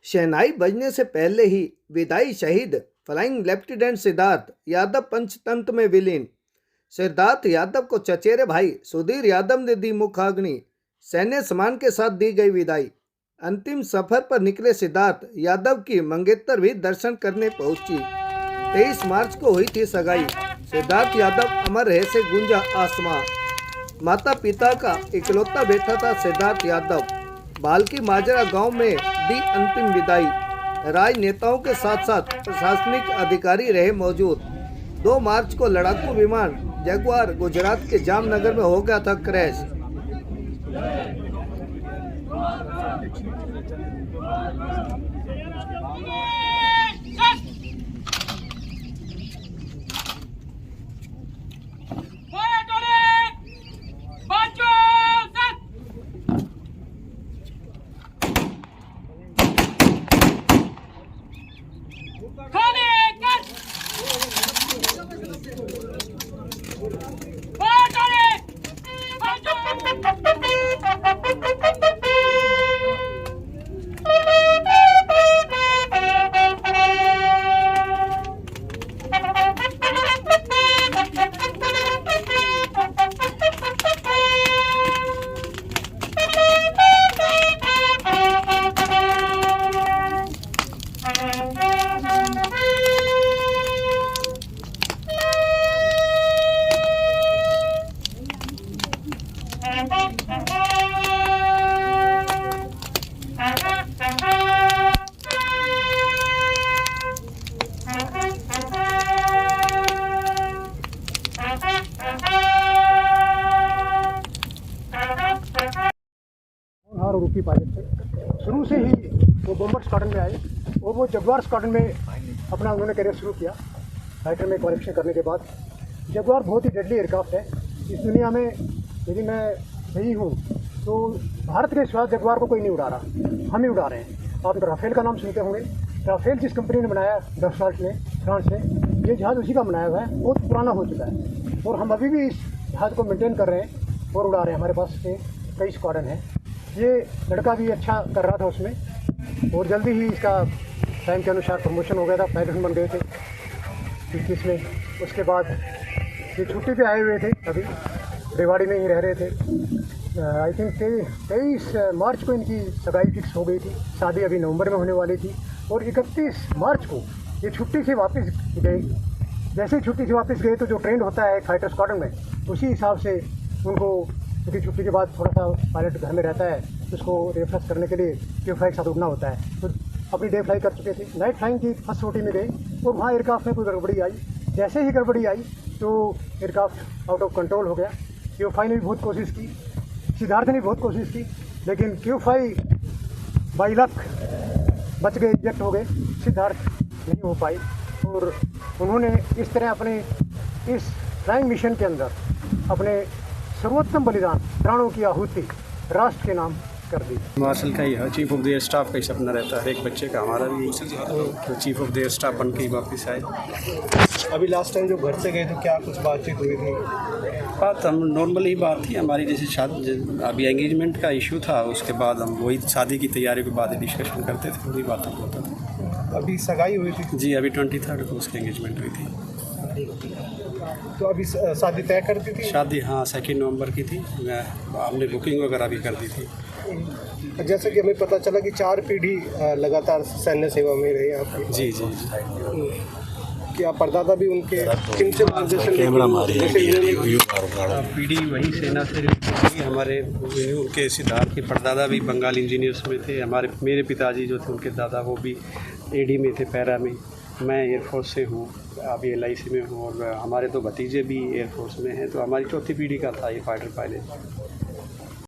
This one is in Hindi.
शहनाई बजने से पहले ही विदाई शहीद फ्लाइंग लेफ्टिनेंट सिद्धार्थ यादव पंचतंत्र में विलीन। सिद्धार्थ यादव को चचेरे भाई सुधीर यादव ने दी मुखाग्नि। सैन्य सम्मान के साथ दी गई विदाई। अंतिम सफर पर निकले सिद्धार्थ यादव की मंगेतर भी दर्शन करने पहुंची। 23 मार्च को हुई थी सगाई। सिद्धार्थ यादव अमर रहे से गूंजा आसमां। माता पिता का इकलौता बेटा था सिद्धार्थ यादव। बाल्की माजरा गांव में दी अंतिम विदाई। राजनेताओं के साथ साथ प्रशासनिक अधिकारी रहे मौजूद। 2 मार्च को लड़ाकू विमान जगुआर गुजरात के जामनगर में हो गया था क्रैश। और यूपी पायलट थे। शुरू से ही वो बम्बर स्क्वाड्रन में आए और वो जगुआर स्क्वाड्रन में अपना उन्होंने करियर शुरू किया। फाइटर में क्वालिफिकेशन करने के बाद जगुआर बहुत ही डेडली एयरक्राफ्ट है इस दुनिया में। यदि मैं सही हूँ तो भारत के सिवा जगुआर को कोई नहीं उड़ा रहा, हम ही उड़ा रहे हैं। आप राफेल का नाम सुनते होंगे। राफेल जिस कंपनी ने बनाया डससाल्ट में, फ्रांस में, ये जहाज़ उसी का बनाया हुआ है, बहुत पुराना हो चुका है और हम अभी भी इस जहाज़ को मेंटेन कर रहे हैं और उड़ा रहे हैं। हमारे पास से कई स्क्वाड्रन है। ये लड़का भी अच्छा कर रहा था उसमें और जल्दी ही इसका टाइम के अनुसार प्रमोशन हो गया था। पायलट बन गए थे 21 में। उसके बाद ये छुट्टी पे आए हुए थे, अभी रेवाड़ी में ही रह रहे थे। आई थिंक 23 मार्च को इनकी सगाई फिक्स हो गई थी। शादी अभी नवंबर में होने वाली थी और 31 मार्च को ये छुट्टी से वापस गए। जैसे ही छुट्टी से वापस गए तो जो ट्रेंड होता है फाइटर स्क्वाड्रन में, उसी हिसाब से उनको क्योंकि छुट्टी के बाद थोड़ा सा पायलट घर में रहता है, उसको रिफ्रेश करने के लिए डे फ्लाई के साथ उड़ना होता है। तो अपनी डे फ्लाई कर चुके थे। नाइट फ्लाइंग की फर्स्ट रोटी में गए और वहाँ एयरक्राफ्ट में कोई गड़बड़ी आई। जैसे ही गड़बड़ी आई तो एयरक्राफ्ट आउट ऑफ कंट्रोल हो गया। Q5 ने भी बहुत कोशिश की, सिद्धार्थ ने भी बहुत कोशिश की, लेकिन Q5 बाई लक बच गए, इजेक्ट हो गए। सिद्धार्थ नहीं हो पाई और उन्होंने इस तरह अपने इस फ्लाइंग मिशन के अंदर अपने सर्वोत्तम बलिदान, प्राणों की आहुति राष्ट्र के नाम कर दी। मार्शल का ही chief of the air staff का ही सपना रहता है एक बच्चे का। हमारा भी तो chief of the air staff बन के ही वापस आए। अभी लास्ट टाइम जो घर से गए तो क्या कुछ बातचीत हुई थी? बात हम नॉर्मल ही बात थी हमारी, जैसे शादी अभी एंगेजमेंट का इशू था, उसके बाद हम वही शादी की तैयारी के बाद डिस्कशन करते थे, वही बातों को होता था। अभी सगाई हुई थी? जी अभी 23 को उसकी एंगेजमेंट हुई थी। तो अभी शादी तय कर दी थी? शादी हाँ 2 नवंबर की थी। हमने बुकिंग वगैरह भी कर दी थी। जैसे कि हमें पता चला कि 4 पीढ़ी लगातार सैन्य सेवा में रहे आपकी। जी जी जी। क्या परदादा भी उनके किनसे मार्गदर्शन पीढ़ी वही सेना से रही। हमारे उनके सिद्धार्थ के परदादा भी बंगाल इंजीनियर्स में थे। मेरे पिताजी जो थे उनके दादा वो भी एडी में थे, पैरा में। मैं एयरफोर्स से हूँ, अभी LIC में हूँ और हमारे 2 भतीजे भी एयरफोर्स में हैं। तो हमारी 4थी पीढ़ी का था ये फाइटर पायलट।